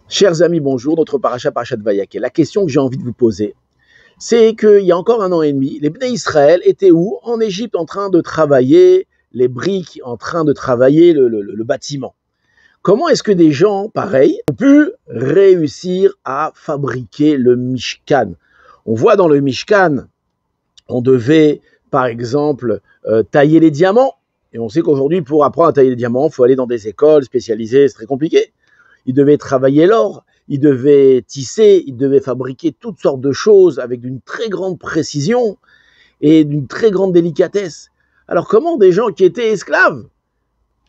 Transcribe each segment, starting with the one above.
Chers amis, bonjour, notre parachat Vayakhel. La question que j'ai envie de vous poser, c'est qu'il y a encore 1 an et demi, les Bnei Israël étaient où? En Égypte, en train de travailler les briques, en train de travailler le bâtiment. Comment est-ce que des gens pareils ont pu réussir à fabriquer le Mishkan? On voit dans le Mishkan, on devait, par exemple, tailler les diamants. Et on sait qu'aujourd'hui, pour apprendre à tailler les diamants, il faut aller dans des écoles spécialisées, c'est très compliqué. Il devait travailler l'or, il devait tisser, il devait fabriquer toutes sortes de choses avec d'une très grande précision et d'une très grande délicatesse. Alors comment des gens qui étaient esclaves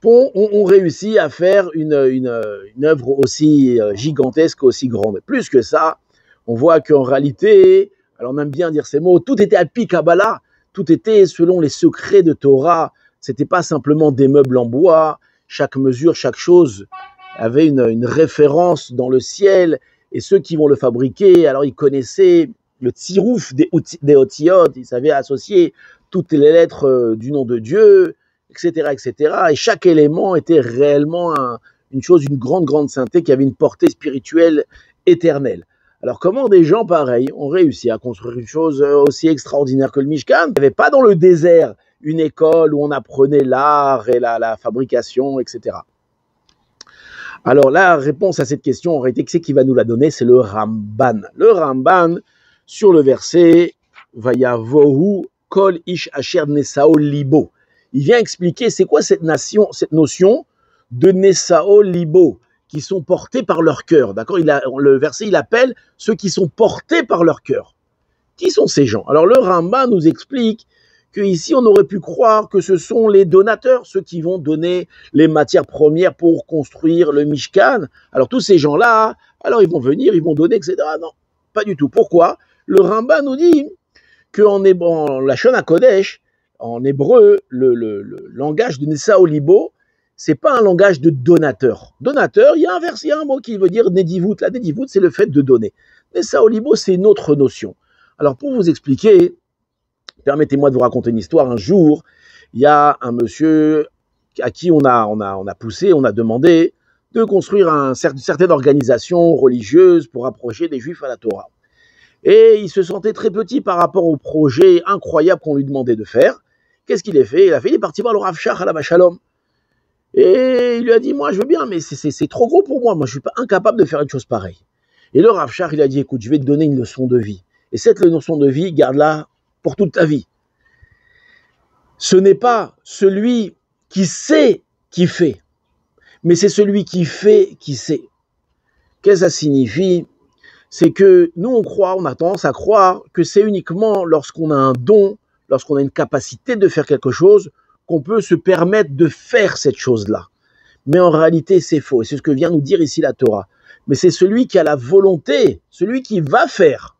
ont réussi à faire une œuvre aussi gigantesque, aussi grande? Plus que ça, on voit qu'en réalité, alors on aime bien dire ces mots, tout était alpi Kabbalah, tout était selon les secrets de Torah, c'était pas simplement des meubles en bois, chaque mesure, chaque chose avait une référence dans le ciel, et ceux qui vont le fabriquer, alors ils connaissaient le tsirouf des otiyot, ils savaient associer toutes les lettres du nom de Dieu, etc., etc. Et chaque élément était réellement une chose, une grande sainteté qui avait une portée spirituelle éternelle. Alors comment des gens pareils ont réussi à construire une chose aussi extraordinaire que le Mishkan? Il n'y avait pas dans le désert une école où on apprenait l'art et la fabrication, etc. Alors la réponse à cette question, en réalité, c'est qui va nous la donner? C'est le Ramban. Le Ramban, sur le verset Vayavohu kol ish asher nesao libo. Il vient expliquer c'est quoi cette notion de nesao libo, qui sont portés par leur cœur. D'accord? Le verset, il appelle ceux qui sont portés par leur cœur. Qui sont ces gens? Alors le Ramban nous explique qu'ici, on aurait pu croire que ce sont les donateurs, ceux qui vont donner les matières premières pour construire le Mishkan. Alors tous ces gens-là, alors ils vont venir, ils vont donner, etc. Non, pas du tout. Pourquoi? Le Rambam nous dit qu'en la Shon HaKodesh, en hébreu, le langage de Nessa Olibo, c'est pas un langage de donateur. Donateur, il y a un mot qui veut dire Nedivut. La Nedivut, c'est le fait de donner. Nessa Olibo, c'est une autre notion. Alors pour vous expliquer, permettez-moi de vous raconter une histoire. Un jour, il y a un monsieur à qui on a poussé, on a demandé de construire une certaine organisation religieuse pour approcher des Juifs à la Torah. Et il se sentait très petit par rapport au projet incroyable qu'on lui demandait de faire. Qu'est-ce qu'il a fait? Il est parti voir le Rav Shach à la Shalom. Et il lui a dit, moi je veux bien, mais c'est trop gros pour moi. Moi je suis pas incapable de faire une chose pareille. Et le Rav Shach, il a dit, écoute, je vais te donner une leçon de vie. Et cette leçon de vie, garde-la pour toute ta vie. Ce n'est pas celui qui sait qui fait, mais c'est celui qui fait qui sait. Qu'est-ce que ça signifie? C'est que nous, on a tendance à croire que c'est uniquement lorsqu'on a un don, lorsqu'on a une capacité de faire quelque chose, qu'on peut se permettre de faire cette chose-là. Mais en réalité, c'est faux. Et c'est ce que vient nous dire ici la Torah. Mais c'est celui qui a la volonté, celui qui va faire.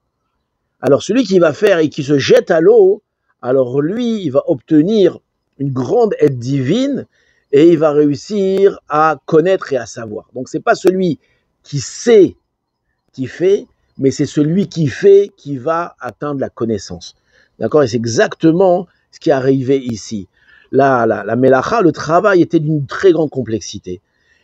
Alors celui qui va faire et qui se jette à l'eau, alors lui, il va obtenir une grande aide divine et il va réussir à connaître et à savoir. Donc c'est pas celui qui sait qui fait, mais c'est celui qui fait qui va atteindre la connaissance. D'accord? Et c'est exactement ce qui est arrivé ici. La Melacha, le travail était d'une très grande complexité.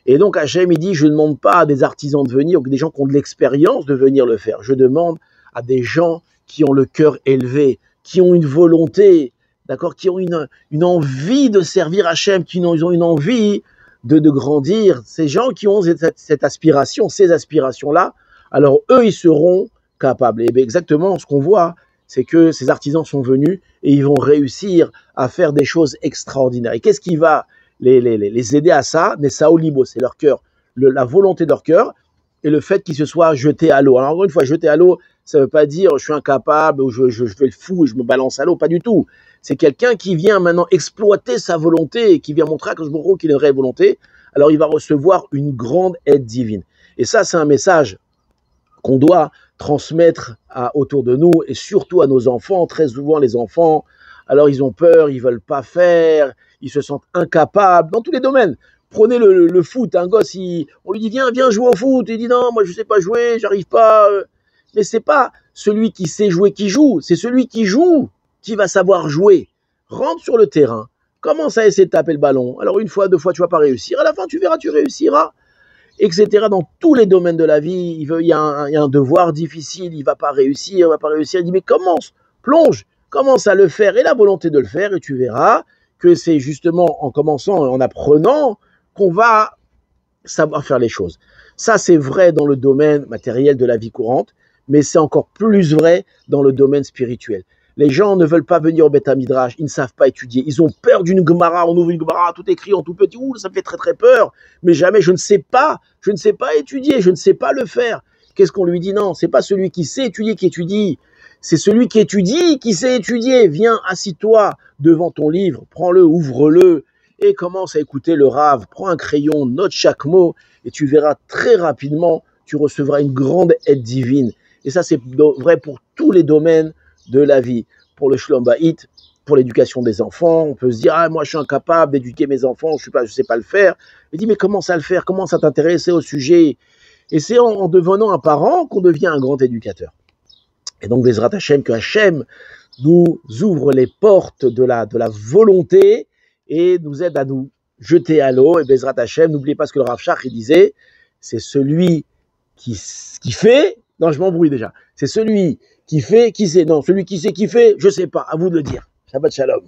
Et donc Hachem, il dit, je ne demande pas à des artisans de venir ou des gens qui ont de l'expérience de venir le faire. Je demande à des gens qui ont le cœur élevé, qui ont une volonté, d'accord, qui ont une envie de servir Hachem, qui ont une envie de grandir. Ces gens qui ont cette aspiration, ces aspirations-là, alors eux, ils seront capables. Et bien exactement ce qu'on voit, c'est que ces artisans sont venus et ils vont réussir à faire des choses extraordinaires. Et qu'est-ce qui va les aider à ça? Nessa Olibo, c'est leur cœur, la volonté de leur cœur et le fait qu'ils se soient jetés à l'eau. Alors encore une fois, jeter à l'eau, ça ne veut pas dire je suis incapable ou je fais le fou et je me balance à l'eau, pas du tout. C'est quelqu'un qui vient maintenant exploiter sa volonté et qui vient montrer à Kajbourou qu'il a une vraie volonté. Alors il va recevoir une grande aide divine. Et ça, c'est un message qu'on doit transmettre autour de nous et surtout à nos enfants. Très souvent, les enfants, alors ils ont peur, ils ne veulent pas faire, ils se sentent incapables dans tous les domaines. Prenez le foot, un gosse, on lui dit viens jouer au foot, il dit non, moi je ne sais pas jouer, j'arrive pas. Mais c'est pas celui qui sait jouer qui joue, c'est celui qui joue qui va savoir jouer. Rentre sur le terrain, commence à essayer de taper le ballon. Alors une fois, deux fois, tu ne vas pas réussir, à la fin tu verras, tu réussiras. etc. Dans tous les domaines de la vie, il y a un devoir difficile, il va pas réussir, il dit mais commence, plonge, commence à le faire et la volonté de le faire et tu verras que c'est justement en commençant et en apprenant qu'on va savoir faire les choses. Ça, c'est vrai dans le domaine matériel de la vie courante, mais c'est encore plus vrai dans le domaine spirituel. Les gens ne veulent pas venir au Beth Midrash, ils ne savent pas étudier, ils ont peur d'une Gemara, on ouvre une Gemara, tout écrit en tout petit, ouh, ça me fait très très peur, mais jamais, je ne sais pas étudier, je ne sais pas le faire. Qu'est-ce qu'on lui dit? Non, c'est pas celui qui sait étudier qui étudie, c'est celui qui étudie qui sait étudier. Viens, assis-toi devant ton livre, prends-le, ouvre-le, et commence à écouter le Rav, prends un crayon, note chaque mot, et tu verras très rapidement, tu recevras une grande aide divine. Et ça, c'est vrai pour tous les domaines de la vie. Pour le Shlom Bayit, pour l'éducation des enfants, on peut se dire, ah, moi je suis incapable d'éduquer mes enfants, je sais pas le faire. Il dit, mais commence à le faire, commence à t'intéresser au sujet. Et c'est en devenant un parent qu'on devient un grand éducateur. Et donc, Bezrat Hashem, que Hashem nous ouvre les portes de la volonté et nous aide à nous jeter à l'eau. Et Bezrat Hashem, n'oubliez pas ce que le Rav Shach il disait, c'est celui qui fait, non je m'embrouille déjà, c'est celui qui fait, qui sait, non celui qui sait qui fait, je sais pas, à vous de le dire. Shabbat Shalom.